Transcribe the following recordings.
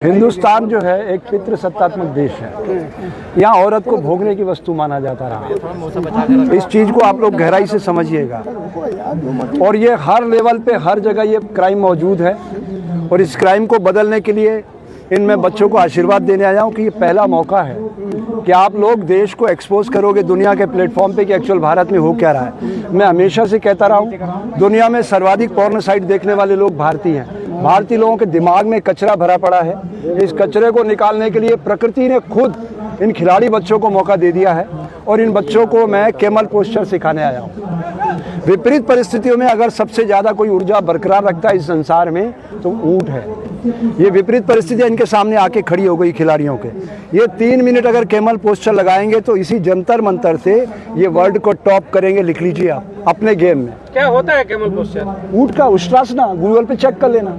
हिंदुस्तान जो है एक पितृसत्तात्मक देश है। यहाँ औरत को भोगने की वस्तु माना जाता रहा। इस चीज़ को आप लोग गहराई से समझिएगा। और ये हर लेवल पे हर जगह ये क्राइम मौजूद है। और इस क्राइम को बदलने के लिए इनमें बच्चों को आशीर्वाद देने आया हूँ कि ये पहला मौका है कि आप लोग देश को एक्सपोज करोगे दुनिया के प्लेटफॉर्म पे कि एक्चुअल भारत में हो क्या रहा है। मैं हमेशा से कहता रहा हूँ, दुनिया में सर्वाधिक पॉर्न साइट देखने वाले लोग भारतीय हैं। भारतीय लोगों के दिमाग में कचरा भरा पड़ा है। इस कचरे को निकालने के लिए प्रकृति ने खुद इन खिलाड़ी बच्चों को मौका दे दिया है। और इन बच्चों को मैं कैमल पोस्चर सिखाने आया हूँ। विपरीत परिस्थितियों में अगर सबसे ज़्यादा कोई ऊर्जा बरकरार रखता है इस संसार में तो ऊँट है। ये विपरीत परिस्थितियाँ इनके सामने आके खड़ी हो गई खिलाड़ियों के। ये 3 मिनट अगर कैमल पोस्चर लगाएंगे तो इसी जंतर मंतर से ये वर्ल्ड को टॉप करेंगे। लिख लीजिए आप अपने गेम में। क्या होता है कैमल पोस्चर? ऊँट का उष्ट्रासन, गूगल पे चेक कर लेना।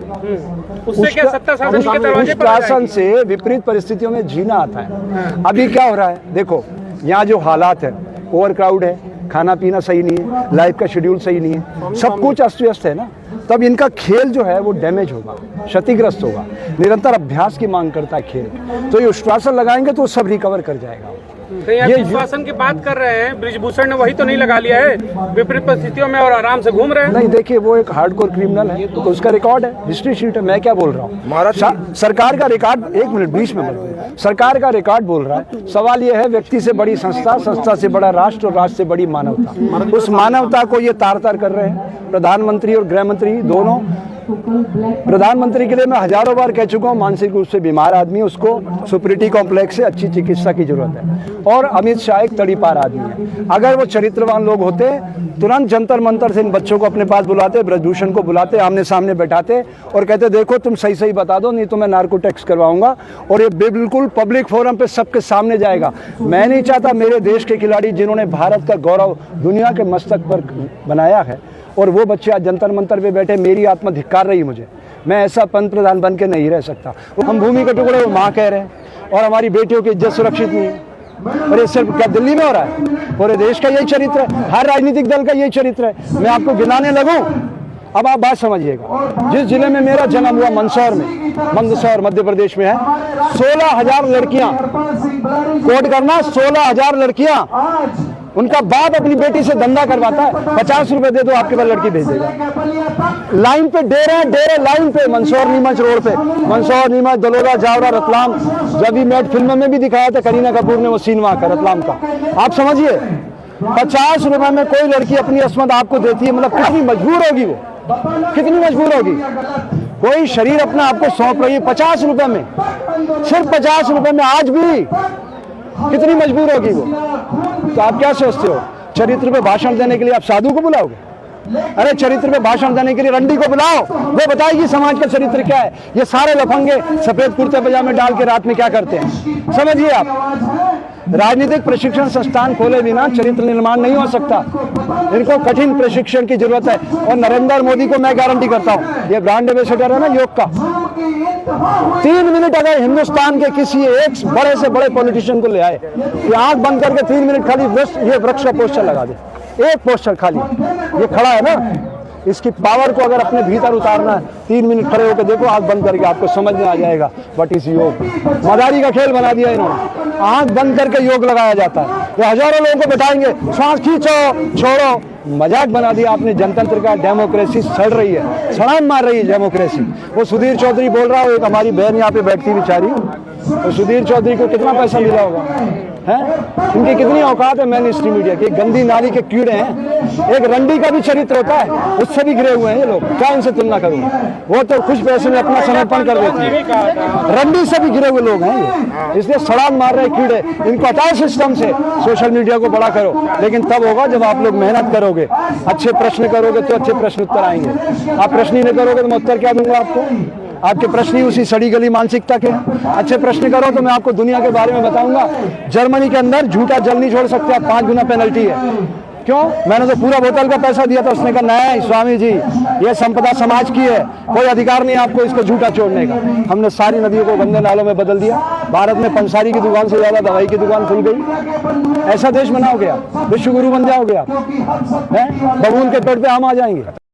उससे क्या सत्ता शासन के दरवाजे पर उष्ट्रासन से विपरीत परिस्थितियों में जीना आता है। अभी क्या हो रहा है देखो, यहाँ जो हालात है, ओवर क्राउड है, खाना पीना सही नहीं है, लाइफ का शेड्यूल सही नहीं है, सब कुछ अस्त व्यस्त है ना। तब इनका खेल जो है वो डैमेज होगा, क्षतिग्रस्त होगा। निरंतर अभ्यास की मांग करता है खेल। तो ये उष्ट्रासन लगाएंगे तो सब रिकवर कर जाएगा। तो ये विश्वासन की बात कर रहे हैं, ब्रिजभूषण ने वही तो नहीं लगा लिया है विपरीत परिस्थितियों में और आराम से घूम रहे हैं। नहीं देखिए, वो एक हार्डकोर क्रिमिनल है तो उसका रिकॉर्ड है, हिस्ट्री शीट है। मैं क्या बोल रहा हूँ, सरकार का रिकॉर्ड, 1 मिनट 20 में बोल, सरकार का रिकॉर्ड बोल रहा है। सवाल ये है, व्यक्ति से बड़ी संस्था, संस्था से बड़ा राष्ट्र और राष्ट्र से बड़ी मानवता। उस मानवता को ये तार तार कर रहे हैं प्रधानमंत्री और गृह मंत्री दोनों। प्रधानमंत्री के लिए मैं हजारों बार कह चुका हूँ, मानसिक रूप से बीमार आदमी, उसको सुपरिटी कॉम्प्लेक्स से अच्छी चिकित्सा की जरूरत है। और अमित शाह एक तड़ीपार आदमी है। अगर वो चरित्रवान लोग होते तुरंत जंतर मंतर से इन बच्चों को अपने पास बुलाते, ब्रजभूषण को बुलाते, आमने सामने बैठाते और कहते देखो तुम सही सही बता दो, नहीं तो मैं नार्को टैक्स करवाऊंगा। और ये बिल्कुल पब्लिक फोरम पे सबके सामने जाएगा। मैं नहीं चाहता मेरे देश के खिलाड़ी जिन्होंने भारत का गौरव दुनिया के मस्तक पर बनाया है और वो बच्चे आज जंतर मंतर पे बैठे, मेरी आत्मा धिक्कार रही मुझे। मैं ऐसा पंत प्रधान बन के नहीं रह सकता। हम भूमि के टुकड़े वो माँ कह रहे हैं और हमारी बेटियों की इज्जत सुरक्षित नहीं है। और ये सिर्फ क्या दिल्ली में हो रहा है? पूरे देश का यही चरित्र है, हर राजनीतिक दल का यही चरित्र है। मैं आपको गिनाने लगूं, अब आप बात समझिएगा। जिस जिले में मेरा जन्म हुआ, मंदसौर मध्य प्रदेश में है, 16,000 लड़कियां, कोट करना 16,000 लड़कियां, उनका बाप अपनी बेटी से धंधा करवाता है। 50 रुपए दे दो, आपके पास लड़की भेज देगा। लाइन पे डेरे लाइन पे, मंदसौर नीमच रोड पे, मंदसौर नीमच दलोरा जावरा रतलाम। जब भी मैट फिल्म में भी दिखाया था करीना कपूर ने वो सीन वहां का रतलाम का। आप समझिए 50 रुपए में कोई लड़की अपनी अस्मत आपको देती है, मतलब कितनी मजबूर होगी वो, कितनी मजबूर होगी। कोई शरीर अपना आपको सौंप रही है 50 रुपए में, सिर्फ 50 रुपए में। आज भी कितनी मजबूर होगी वो। तो आप क्या सोचते हो, चरित्र पे भाषण देने के लिए आप साधु को बुलाओगे? अरे चरित्र पे भाषण देने के लिए रंडी को बुलाओ, वो बताएगी समाज का चरित्र क्या है। ये सारे लफंगे सफेद कुर्ते पजामे डाल के रात में क्या करते हैं, समझिए आप। राजनीतिक प्रशिक्षण संस्थान खोले बिना चरित्र निर्माण नहीं हो सकता। इनको कठिन प्रशिक्षण की जरूरत है। और नरेंद्र मोदी को मैं गारंटी करता हूँ, ये ब्रांड एम्बेसडर है ना योग का, 3 मिनट अगर हिंदुस्तान के किसी एक बड़े से बड़े पॉलिटिशियन को ले आए, आंख बंद करके 3 मिनट खाली ये वृक्ष का पोस्टर लगा दे, एक पोस्टर खाली, ये खड़ा है ना, इसकी पावर को अगर अपने भीतर उतारना है, 3 मिनट खड़े होकर देखो, आंख बंद करके, आपको समझ में आ जाएगा व्हाट इज योग। मदारी का खेल बना दिया इन्होंने, आंख बंद करके योग लगाया जाता है। ये हजारों लोगों को बैठाएंगे, श्वास खींचो छोड़ो, मजाक बना दिया आपने जनतंत्र का। डेमोक्रेसी सड़ रही है, छलांग मार रही है डेमोक्रेसी। वो सुधीर चौधरी बोल रहा हो, एक हमारी बहन यहाँ पे बैठती बेचारी, तो सुधीर चौधरी को कितना पैसा मिला होगा है? इनकी कितनी औकात है मैन स्ट्रीम मीडिया की। गंदी नाली के कीड़े हैं। एक रंडी का भी चरित्र होता है, उससे भी गिरे हुए हैं ये लोग। क्या इनसे तुलना करूं? वो तो खुश पैसे में अपना समर्पण कर देते हैं। रंडी से भी गिरे हुए लोग हैं ये, इसलिए सड़ांग मार रहे कीड़े। इनको हटाओ सिस्टम से, सोशल मीडिया को बड़ा करो। लेकिन तब होगा जब आप लोग मेहनत करोगे, अच्छे प्रश्न करोगे तो अच्छे प्रश्न उत्तर आएंगे। आप प्रश्न ही नहीं करोगे तो मैं उत्तर क्या दूंगा आपको? आपके प्रश्न ही उसी सड़ी गली मानसिकता के हैं। अच्छे प्रश्न करो तो मैं आपको दुनिया के बारे में बताऊंगा। जर्मनी के अंदर झूठा जल नहीं छोड़ सकते आप, 5 गुना पेनल्टी है। क्यों? मैंने तो पूरा बोतल का पैसा दिया था। उसने कहा नहीं स्वामी जी, ये संपदा समाज की है, कोई अधिकार नहीं आपको इसको झूठा छोड़ने का। हमने सारी नदियों को गंदे नालों में बदल दिया। भारत में पंसारी की दुकान से ज्यादा दवाई की दुकान खुल गई। ऐसा देश बनाओगे आप, विश्व गुरु बन जाओगे आप, बबूल के पेड़ पे हम आ जाएंगे।